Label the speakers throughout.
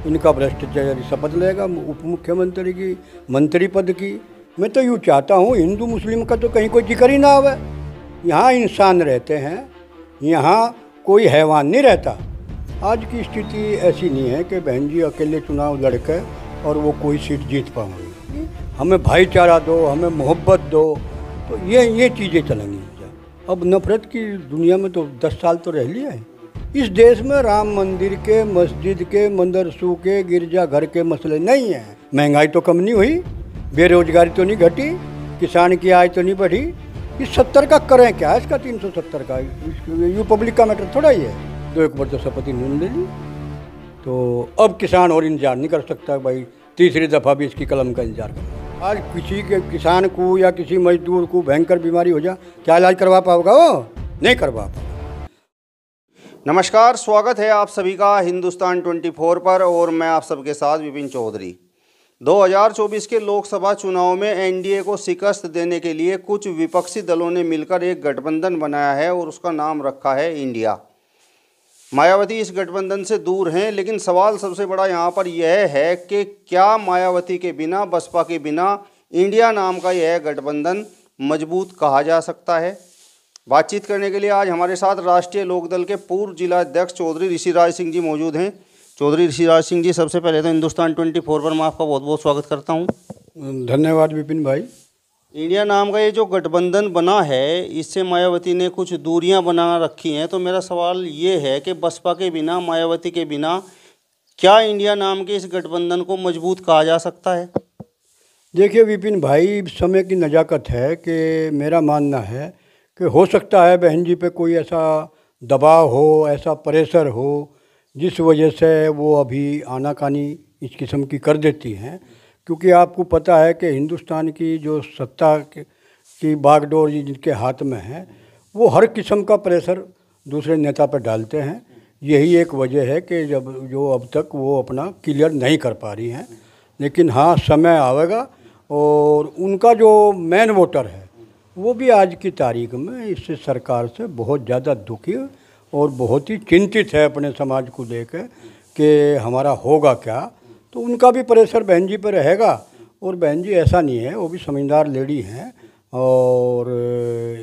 Speaker 1: इनका भ्रष्टाचारी शपथ लेगा उप मुख्यमंत्री की, मंत्री पद की। मैं तो यूँ चाहता हूँ हिंदू मुस्लिम का तो कहीं कोई जिक्र ही ना आवे। यहाँ इंसान रहते हैं, यहाँ कोई हैवान नहीं रहता। आज की स्थिति ऐसी नहीं है कि बहन जी अकेले चुनाव लड़के और वो कोई सीट जीत पाएंगे। हमें भाईचारा दो, हमें मोहब्बत दो, तो ये चीज़ें चलेंगी। अब नफरत की दुनिया में तो 10 साल तो रह लिया है। इस देश में राम मंदिर के, मस्जिद के, मदरसों के, गिरजाघर के मसले नहीं हैं। महंगाई तो कम नहीं हुई, बेरोजगारी तो नहीं घटी, किसान की आय तो नहीं बढ़ी। इस 70 का करें क्या, इसका 370 का यू पब्लिक का मैटर थोड़ा ही है। 2 बार तो शपथ इन्होंने ले ली, तो अब किसान और इंतजार नहीं कर सकता भाई, तीसरी दफ़ा भी इसकी कलम का इंतजार कर। आज किसी के किसान को या किसी मजदूर को भयंकर बीमारी हो जाए, क्या इलाज करवा पाओगा? वो नहीं करवा पाओगा।
Speaker 2: नमस्कार, स्वागत है आप सभी का हिंदुस्तान 24 पर और मैं आप सबके साथ विपिन चौधरी। 2024 के लोकसभा चुनाव में एनडीए को शिकस्त देने के लिए कुछ विपक्षी दलों ने मिलकर एक गठबंधन बनाया है और उसका नाम रखा है इंडिया। मायावती इस गठबंधन से दूर हैं, लेकिन सवाल सबसे बड़ा यहाँ पर यह है कि क्या मायावती के बिना, बसपा के बिना इंडिया नाम का यह गठबंधन मजबूत कहा जा सकता है? बातचीत करने के लिए आज हमारे साथ राष्ट्रीय लोकदल के पूर्व जिला अध्यक्ष चौधरी ऋषिराज सिंह जी मौजूद हैं। चौधरी ऋषिराज सिंह जी, सबसे पहले तो हिंदुस्तान 24 पर मैं आपका बहुत बहुत स्वागत करता हूं।
Speaker 1: धन्यवाद विपिन भाई।
Speaker 2: इंडिया नाम का ये जो गठबंधन बना है, इससे मायावती ने कुछ दूरियां बना रखी हैं, तो मेरा सवाल ये है कि बसपा के बिना, मायावती के बिना क्या इंडिया नाम के इस गठबंधन को मजबूत कहा जा सकता है?
Speaker 1: देखिए विपिन भाई, समय की नज़ाकत है कि मेरा मानना है कि हो सकता है बहन जी पे कोई ऐसा दबाव हो, ऐसा प्रेशर हो, जिस वजह से वो अभी आनाकानी इस किस्म की कर देती हैं। क्योंकि आपको पता है कि हिंदुस्तान की जो सत्ता की बागडोर जिनके हाथ में है, वो हर किस्म का प्रेशर दूसरे नेता पर डालते हैं। यही एक वजह है कि जो अब तक वो अपना क्लियर नहीं कर पा रही हैं। लेकिन हाँ, समय आएगा और उनका जो मेन वोटर है वो भी आज की तारीख में इस सरकार से बहुत ज़्यादा दुखी और बहुत ही चिंतित है अपने समाज को लेकर कि हमारा होगा क्या। तो उनका भी प्रेशर बहन जी पर रहेगा। और बहन जी ऐसा नहीं है, वो भी समझदार लेडी हैं और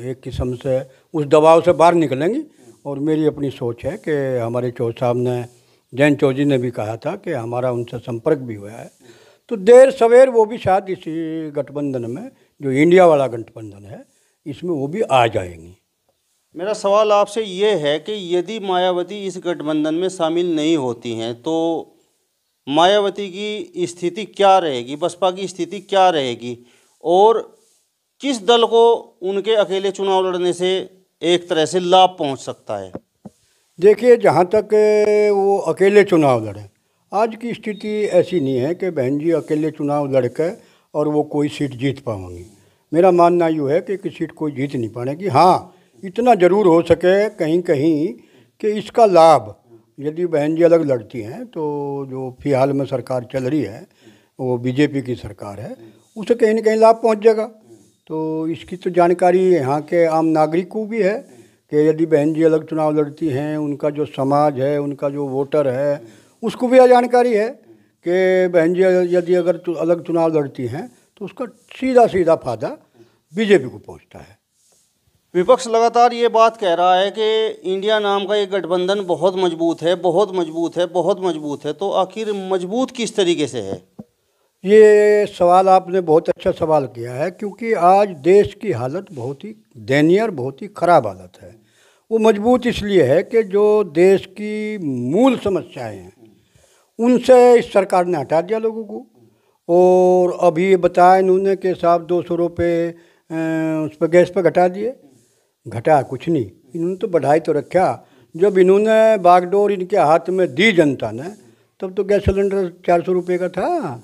Speaker 1: एक किस्म से उस दबाव से बाहर निकलेंगी। और मेरी अपनी सोच है कि हमारे चौधरी साहब ने, जैन चौधरी ने भी कहा था कि हमारा उनसे संपर्क भी हुआ है, तो देर सवेर वो भी शायद इसी गठबंधन में, जो इंडिया वाला गठबंधन है, इसमें वो भी आ जाएंगी।
Speaker 2: मेरा सवाल आपसे ये है कि यदि मायावती इस गठबंधन में शामिल नहीं होती हैं तो मायावती की स्थिति क्या रहेगी, बसपा की स्थिति क्या रहेगी, और किस दल को उनके अकेले चुनाव लड़ने से एक तरह से लाभ पहुंच सकता है?
Speaker 1: देखिए, जहाँ तक वो अकेले चुनाव लड़ें, आज की स्थिति ऐसी नहीं है कि बहन जी अकेले चुनाव लड़के और वो कोई सीट जीत पाएंगी। मेरा मानना यूँ है कि सीट कोई जीत नहीं पाएगी। हाँ, इतना ज़रूर हो सके कहीं कहीं कि इसका लाभ, यदि बहन जी अलग लड़ती हैं तो जो फिलहाल में सरकार चल रही है वो बीजेपी की सरकार है, उसे कहीं ना कहीं लाभ पहुंच जाएगा। तो इसकी तो जानकारी यहाँ के आम नागरिक को भी है कि यदि बहन जी अलग चुनाव लड़ती हैं, उनका जो समाज है, उनका जो वोटर है, उसको भी यह जानकारी है कि बहन जी यदि अगर अलग चुनाव लड़ती हैं तो उसका सीधा सीधा फायदा बीजेपी को पहुंचता है।
Speaker 2: विपक्ष लगातार ये बात कह रहा है कि इंडिया नाम का ये गठबंधन बहुत मजबूत है, बहुत मजबूत है, बहुत मजबूत है। तो आखिर मजबूत किस तरीके से है?
Speaker 1: ये सवाल आपने बहुत अच्छा सवाल किया है, क्योंकि आज देश की हालत बहुत ही दयनीय और बहुत ही ख़राब हालत है। वो मजबूत इसलिए है कि जो देश की मूल समस्याएं हैं उनसे इस सरकार ने हटा दिया लोगों को। और अभी ये बताया इन्होंने कि साहब 200 रुपये उस पर गैस पर घटा दिए। घटा कुछ नहीं, इन्होंने तो बढ़ाई तो रखा। जब इन्होंने बागडोर इनके हाथ में दी जनता ने, तब तो गैस सिलेंडर 400 रुपये का था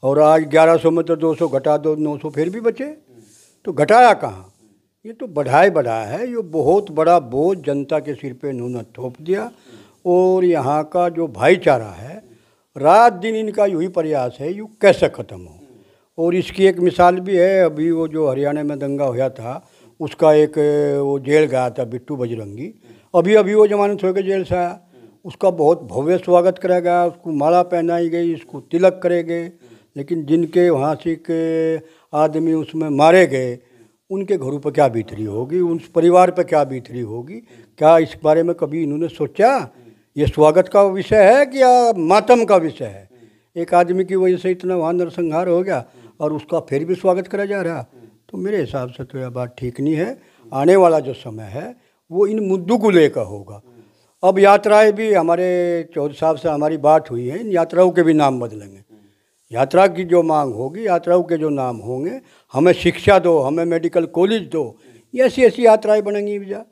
Speaker 1: और आज 1100 में तो 200 घटा दो, 900 फिर भी बचे। तो घटाया कहाँ, ये तो बढ़ाया है। ये बहुत बड़ा बोझ जनता के सिर पे इन्होंने थोप दिया। और यहाँ का जो भाईचारा है, रात दिन इनका यही प्रयास है यूँ कैसे ख़त्म हो। और इसकी एक मिसाल भी है, अभी वो जो हरियाणा में दंगा हुआ था, उसका एक वो जेल गया था बिट्टू बजरंगी, अभी वो जमानत होकर जेल से आया। उसका बहुत भव्य स्वागत करा गया, उसको माला पहनाई गई, इसको तिलक करे गए। लेकिन जिनके वहाँ से के आदमी उसमें मारे गए, उनके घरों पर क्या बीत रही होगी, उस परिवार पर क्या बीत रही होगी? क्या इस बारे में कभी इन्होंने सोचा? ये स्वागत का विषय है कि या मातम का विषय है? एक आदमी की वजह से इतना वहाँ नरसंहार हो गया और उसका फिर भी स्वागत करा जा रहा, तो मेरे हिसाब से तो यह बात ठीक नहीं है। आने वाला जो समय है वो इन मुद्दों को लेकर होगा। अब यात्राएं भी, हमारे चौधरी साहब से हमारी बात हुई है, इन यात्राओं के भी नाम बदलेंगे। यात्रा की जो मांग होगी, यात्राओं के जो नाम होंगे, हमें शिक्षा दो, हमें मेडिकल कॉलेज दो, ये ऐसी ऐसी यात्राएं बनेंगी भैया।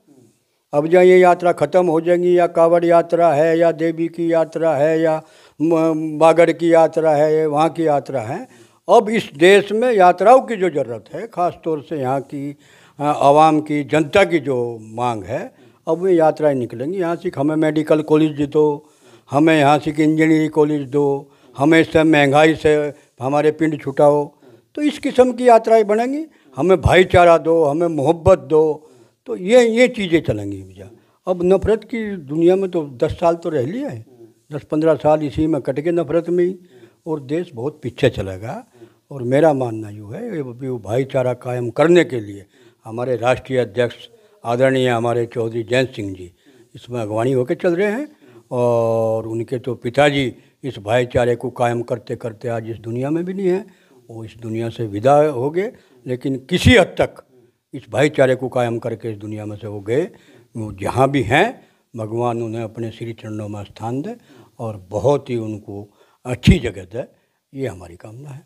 Speaker 1: अब जहाँ ये यात्रा ख़त्म हो जाएंगी, या कांवड़ यात्रा है, या देवी की यात्रा है, या बागड़ की यात्रा है, वहाँ की यात्रा है। अब इस देश में यात्राओं की जो ज़रूरत है, ख़ास तौर से यहाँ की आवाम की, जनता की जो मांग है, अब वे यात्राएं निकलेंगी। यहाँ से हमें मेडिकल कॉलेज दो, हमें यहाँ से इंजीनियरिंग कॉलेज दो, हमें इससे महंगाई से हमारे पिंड छुटाओ, तो इस किस्म की यात्राएं बनेंगी। हमें भाईचारा दो, हमें मोहब्बत दो, तो ये चीज़ें चलेंगी भैया। अब नफ़रत की दुनिया में तो 10 साल तो रह लिया है, 10-15 साल इसी में कट गए नफ़रत में ही, और देश बहुत पीछे चलेगा। और मेरा मानना यूँ है, वो भाईचारा कायम करने के लिए हमारे राष्ट्रीय अध्यक्ष आदरणीय हमारे चौधरी जयंत सिंह जी इसमें अगवानी होकर चल रहे हैं, और उनके तो पिताजी इस भाईचारे को कायम करते करते आज इस दुनिया में भी नहीं है, वो इस दुनिया से विदा हो गए। लेकिन किसी हद तक इस भाईचारे को कायम करके इस दुनिया में से वो गए। वो जहाँ भी हैं, भगवान उन्हें अपने श्री चरणों में स्थान दे और बहुत ही उनको अच्छी जगह दे, ये हमारी कामना है।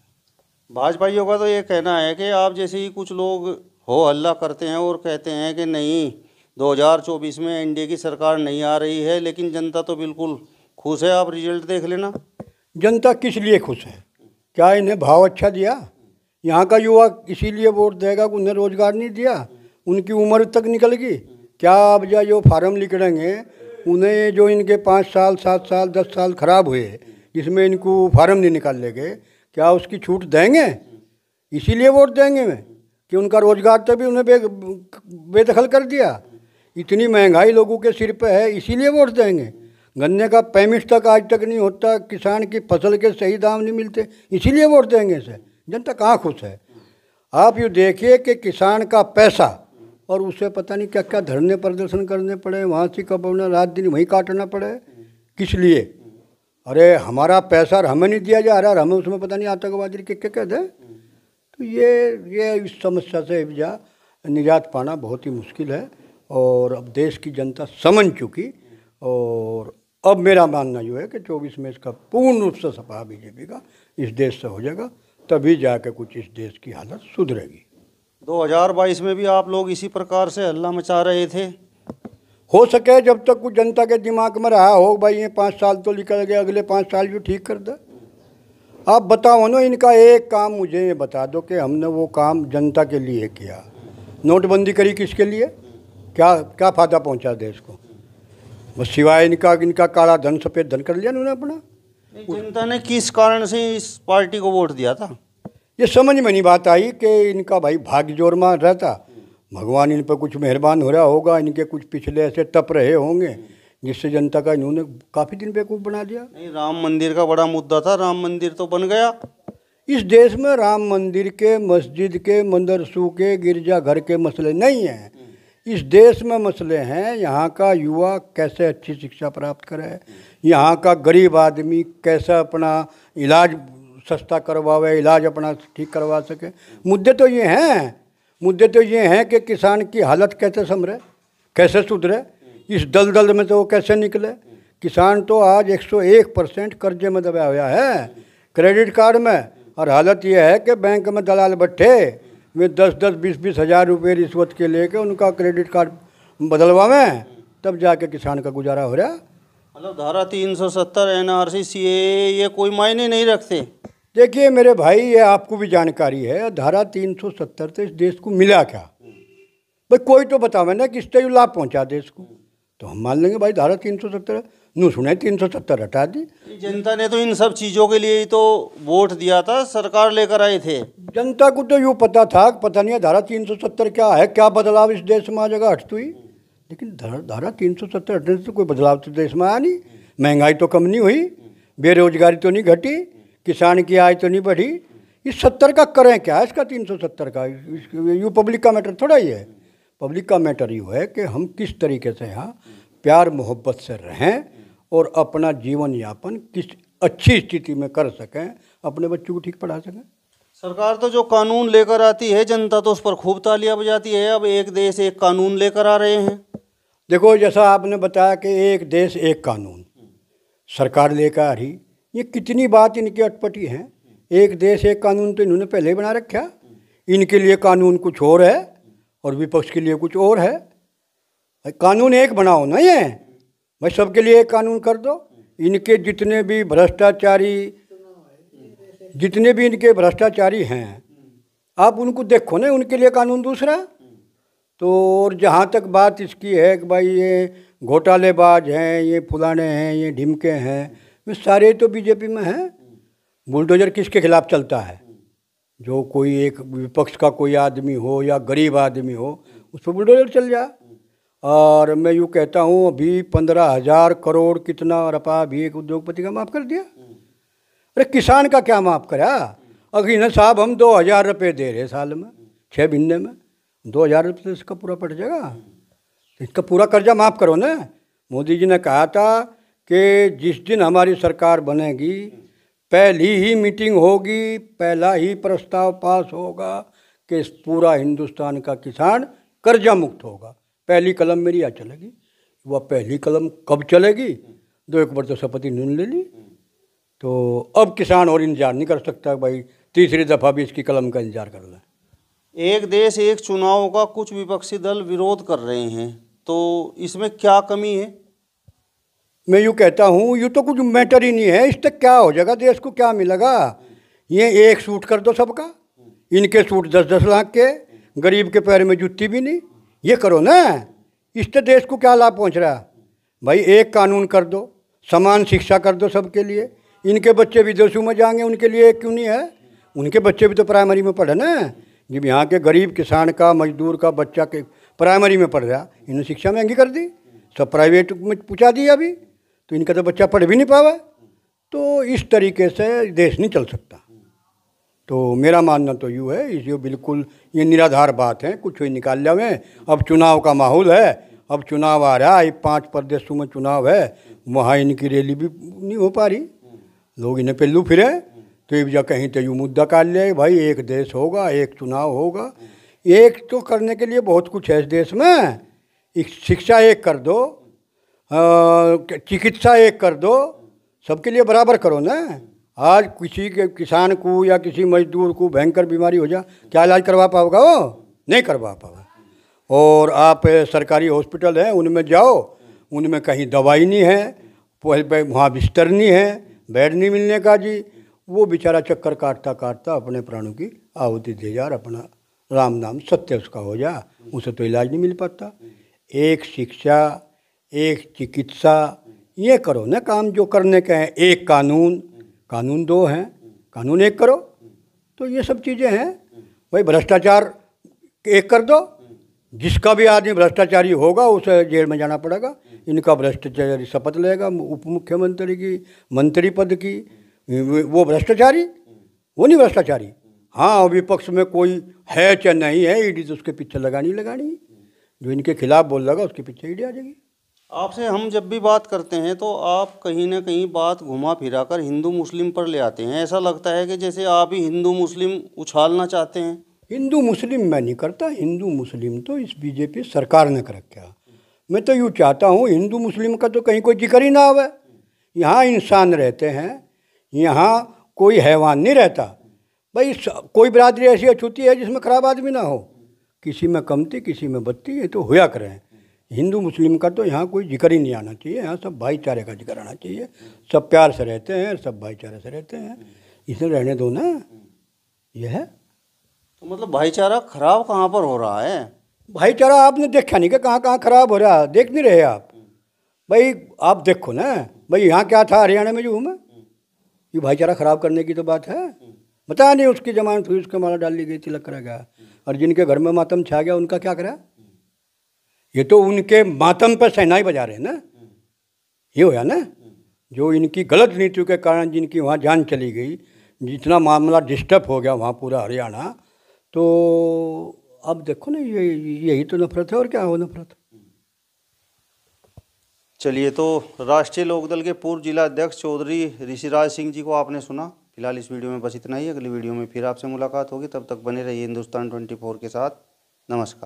Speaker 2: भाजपाइयों का तो ये कहना है कि आप जैसे ही कुछ लोग हो हल्ला करते हैं और कहते हैं कि नहीं 2024 में एनडीए की सरकार नहीं आ रही है, लेकिन जनता तो बिल्कुल खुश है। आप रिजल्ट देख लेना। जनता
Speaker 1: किस लिए खुश है? क्या इन्हें भाव अच्छा दिया? यहाँ का युवा इसीलिए वोट देगा कि उन्हें रोजगार नहीं दिया, उनकी उम्र तक निकल गई। क्या अब जो फार्म लिखेंगे, उन्हें जो इनके 5 साल 7 साल 10 साल खराब हुए, जिसमें इनको फार्म नहीं निकाल लेंगे, क्या उसकी छूट देंगे? इसीलिए वोट देंगे मैं कि उनका रोजगार तो भी उन्हें बेदखल कर दिया। इतनी महंगाई लोगों के सिर पे है, इसीलिए वोट देंगे। गन्ने का पेमेंट तक आज तक नहीं होता, किसान की फसल के सही दाम नहीं मिलते, इसीलिए वोट देंगे इसे। जनता कहाँ खुश है? आप ये देखिए कि किसान का पैसा, और उसे पता नहीं क्या क्या धरने प्रदर्शन करने पड़े, वहाँ से कब उन्हें रात दिन वहीं काटना पड़े, किस लिए? अरे हमारा पैसा हमें नहीं दिया जा रहा, और हमें उसमें पता नहीं आतंकवादी के क्या कहते हैं। तो ये इस समस्या से निजात पाना बहुत ही मुश्किल है, और अब देश की जनता समझ चुकी। और अब मेरा मानना ये है कि 24 में इसका पूर्ण रूप से सफा बीजेपी का इस देश से हो जाएगा, तभी जाकर कुछ इस देश की हालत सुधरेगी।
Speaker 2: 2022 में भी आप लोग इसी प्रकार से हल्ला मचा रहे थे।
Speaker 1: हो सके जब तक कुछ जनता के दिमाग में रहा हो, भाई ये 5 साल तो निकल गए, अगले 5 साल भी ठीक कर दे। आप बताओ ना, इनका एक काम मुझे ये बता दो कि हमने वो काम जनता के लिए किया। नोटबंदी करी किसके लिए? क्या क्या फ़ायदा पहुंचा देश को? बस सिवाय इनका काला धन सफ़ेद धन कर लिया उन्होंने अपना।
Speaker 2: जनता ने किस कारण से इस पार्टी को वोट दिया था?
Speaker 1: ये समझ में नहीं बात आई कि इनका भाई भाग्य जोर में रहता, भगवान इन पर कुछ मेहरबान हो रहा होगा, इनके कुछ पिछले ऐसे तप रहे होंगे जिससे जनता का इन्होंने काफ़ी दिन बेवकूफ़ बना दिया।
Speaker 2: नहीं, राम मंदिर का बड़ा मुद्दा था, राम मंदिर तो बन गया।
Speaker 1: इस देश में राम मंदिर के, मस्जिद के, मदरसों के, गिरजाघर के मसले नहीं हैं। इस देश में मसले हैं यहाँ का युवा कैसे अच्छी शिक्षा प्राप्त करे, यहाँ का गरीब आदमी कैसे अपना इलाज सस्ता करवावे, इलाज अपना ठीक करवा सके। मुद्दे तो ये हैं कि किसान की हालत कैसे संभरे, कैसे सुधरे, इस दलदल में तो वो कैसे निकले। किसान तो आज 101% कर्जे में दबा हुआ है, क्रेडिट कार्ड में। और हालत ये है कि बैंक में दलाल बैठे वे 10-10, 20-20 हज़ार रुपये रिश्वत के लेके उनका क्रेडिट कार्ड बदलवावें, तब जाके किसान का गुजारा हो रहा।
Speaker 2: मतलब धारा 370 NRC CAA ये कोई मायने नहीं रखते।
Speaker 1: देखिए मेरे भाई, ये आपको भी जानकारी है, धारा 370 से इस देश को मिला क्या? भाई कोई तो बतावे ना किससे लाभ पहुंचा देश को, तो हम मान लेंगे भाई धारा 370 नू सुने 370 हटा दी।
Speaker 2: जनता ने तो इन सब चीज़ों के लिए ही तो वोट दिया था, सरकार लेकर आए थे।
Speaker 1: जनता को तो यूँ पता था, पता नहीं है धारा 370 क्या है, क्या बदलाव इस देश में आ जाएगा हट हुई। लेकिन धारा 370 हटने से कोई बदलाव तो देश में आया नहीं। महंगाई तो कम नहीं हुई, बेरोजगारी तो नहीं घटी, किसान की आय तो नहीं बढ़ी। इस 70 का करें क्या, इसका 370 का यू पब्लिक का मैटर थोड़ा ही है। पब्लिक का मैटर यूँ है कि हम किस तरीके से यहाँ प्यार मोहब्बत से रहें और अपना जीवन यापन किस अच्छी स्थिति में कर सकें, अपने बच्चों को ठीक पढ़ा सकें।
Speaker 2: सरकार तो जो कानून लेकर आती है, जनता तो उस पर खूब तालियां बजाती है। अब एक देश एक कानून लेकर आ रहे हैं।
Speaker 1: देखो, जैसा आपने बताया कि एक देश एक कानून सरकार लेकर आ रही, ये कितनी बात इनकी अटपटी है। एक देश एक कानून तो इन्होंने पहले ही बना रखा। इनके लिए कानून कुछ और है और विपक्ष के लिए कुछ और है। कानून एक बनाओ ना, ये भाई सबके लिए एक कानून कर दो। इनके जितने भी भ्रष्टाचारी हैं, आप उनको देखो ना, उनके लिए कानून दूसरा। तो और जहाँ तक बात इसकी है कि भाई ये घोटालेबाज हैं, ये फुलाने हैं, ये ढिमके हैं, वे सारे तो बीजेपी में हैं। बुलडोजर किसके खिलाफ चलता है? जो कोई एक विपक्ष का कोई आदमी हो या गरीब आदमी हो, उस पर बुलडोजर चल जाए। और मैं यूँ कहता हूँ, अभी 15,000 करोड़ कितना रुपया भी एक उद्योगपति का माफ़ कर दिया। अरे किसान का क्या माफ़ करा? अभी ना साहब, हम 2,000 रुपये दे रहे साल में, 6 महीने में 2,000 रुपये से इसका पूरा पड़ जाएगा। तो इसका पूरा कर्जा माफ़ करो ना। मोदी जी ने कहा था कि जिस दिन हमारी सरकार बनेगी, पहली ही मीटिंग होगी, पहला ही प्रस्ताव पास होगा कि इस पूरा हिंदुस्तान का किसान कर्जा मुक्त होगा। पहली कलम मेरी यहाँ चलेगी। वह पहली कलम कब चलेगी? 2-1 वर्ष तो शपथ इन्होंने ले ली। तो अब किसान और इंतजार नहीं कर सकता भाई, तीसरी दफ़ा भी इसकी कलम का इंतजार कर लें।
Speaker 2: एक देश एक चुनाव का कुछ विपक्षी दल विरोध कर रहे हैं, तो इसमें क्या कमी है?
Speaker 1: मैं यूँ कहता हूँ, यूँ तो कुछ मैटर ही नहीं है। इस तक क्या हो जाएगा, देश को क्या मिलेगा? ये एक सूट कर दो सबका, इनके सूट 10-10 लाख के, गरीब के पैर में जुत्ती भी नहीं, ये करो ना। इससे देश को क्या लाभ पहुँच रहा है भाई? एक कानून कर दो, समान शिक्षा कर दो सबके लिए। इनके बच्चे विदेशों में जाएंगे, उनके लिए एक क्यों नहीं है? उनके बच्चे भी तो प्राइमरी में पढ़े ना। जब यहाँ के गरीब किसान का, मजदूर का बच्चा के प्राइमरी में पढ़ रहा, इन्होंने शिक्षा महंगी कर दी, सब प्राइवेट में पहुँचा दिया अभी, तो इनका तो बच्चा पढ़ भी नहीं पावा। तो इस तरीके से देश नहीं चल सकता। तो मेरा मानना तो यूँ है, इसे बिल्कुल ये निराधार बात है, कुछ ही निकाल जावे। अब चुनाव का माहौल है, अब चुनाव आ रहा है, 5 प्रदेशों में चुनाव है, वहाँ इनकी रैली भी नहीं हो पा रही, लोग इन्हें पेल्लू फिरे। तो एक जगह कहीं तो यूँ मुद्दा काट ले भाई, एक देश होगा, एक चुनाव होगा। एक तो करने के लिए बहुत कुछ है इस देश में। शिक्षा एक कर दो, चिकित्सा एक कर दो, सबके लिए बराबर करो ना। आज किसी के किसान को या किसी मजदूर को भयंकर बीमारी हो जा, क्या इलाज करवा पाओगा? वो नहीं करवा पाओगा। और आप सरकारी हॉस्पिटल हैं, उनमें जाओ, उनमें कहीं दवाई नहीं है, वहाँ बिस्तर नहीं है, बेड नहीं मिलने का जी। वो बेचारा चक्कर काटता काटता अपने प्राणों की आहुति दे जा, अपना राम नाम सत्य उसका हो जा, उसे तो इलाज नहीं मिल पाता। एक शिक्षा, एक चिकित्सा, ये करो ना काम जो करने के हैं। एक कानून, कानून 2 हैं, कानून एक करो। तो ये सब चीज़ें हैं भाई। भ्रष्टाचार एक कर दो, जिसका भी आदमी भ्रष्टाचारी होगा उसे जेल में जाना पड़ेगा। इनका भ्रष्टाचारी शपथ लेगा उप मुख्यमंत्री की, मंत्री पद की, वो भ्रष्टाचारी, वो नहीं भ्रष्टाचारी। हाँ, विपक्ष में कोई है चाहे नहीं है, ईडी तो उसके पीछे लगानी लगानी, जो इनके खिलाफ बोल लगा उसके पीछे ईडी आ जाएगी।
Speaker 2: आपसे हम जब भी बात करते हैं तो आप कहीं ना कहीं बात घुमा फिरा कर हिंदू मुस्लिम पर ले आते हैं। ऐसा लगता है कि जैसे आप ही हिंदू मुस्लिम उछालना चाहते हैं।
Speaker 1: हिंदू मुस्लिम मैं नहीं करता, हिंदू मुस्लिम तो इस बीजेपी सरकार ने कर रखा। मैं तो यूँ चाहता हूँ हिंदू मुस्लिम का तो कहीं कोई जिक्र ही ना आवे। यहाँ इंसान रहते हैं, यहाँ कोई हैवान नहीं रहता भाई। कोई बिरादरी ऐसी अछूती है जिसमें खराब आदमी ना हो, किसी में कमती किसी में बत्ती, ये तो होया करें। हिंदू मुस्लिम का तो यहाँ कोई जिक्र ही नहीं आना चाहिए। यहाँ सब भाईचारे का जिक्र आना चाहिए। सब प्यार से रहते हैं, सब भाईचारे से रहते हैं, इसे रहने दो ना। यह है
Speaker 2: तो मतलब भाईचारा खराब कहाँ पर हो रहा है?
Speaker 1: भाईचारा आपने देखा नहीं कि कहाँ कहाँ खराब हो रहा है? देख नहीं रहे आप भाई? आप देखो ना भाई, यहाँ क्या था हरियाणा में जो हूँ मैं, ये भाईचारा खराब करने की तो बात है। बता नहीं, उसकी जमानत हुई, उसके माला डाल ली गई, तिलक करा गया, और जिनके घर में मातम छा गया उनका क्या करा? ये तो उनके मातम पर शहनाई बजा रहे हैं ना, ये होया ना। जो इनकी गलत नीतियों के कारण जिनकी वहाँ जान चली गई, जितना मामला डिस्टर्ब हो गया वहाँ पूरा हरियाणा, तो अब देखो ना, यही तो नफरत है, और क्या हो नफरत।
Speaker 2: चलिए, तो राष्ट्रीय लोकदल के पूर्व जिला अध्यक्ष चौधरी ऋषिराज सिंह जी को आपने सुना। फिलहाल इस वीडियो में बस इतना ही। अगली वीडियो में फिर आपसे मुलाकात होगी, तब तक बने रहिए हिंदुस्तान 24 के साथ। नमस्कार।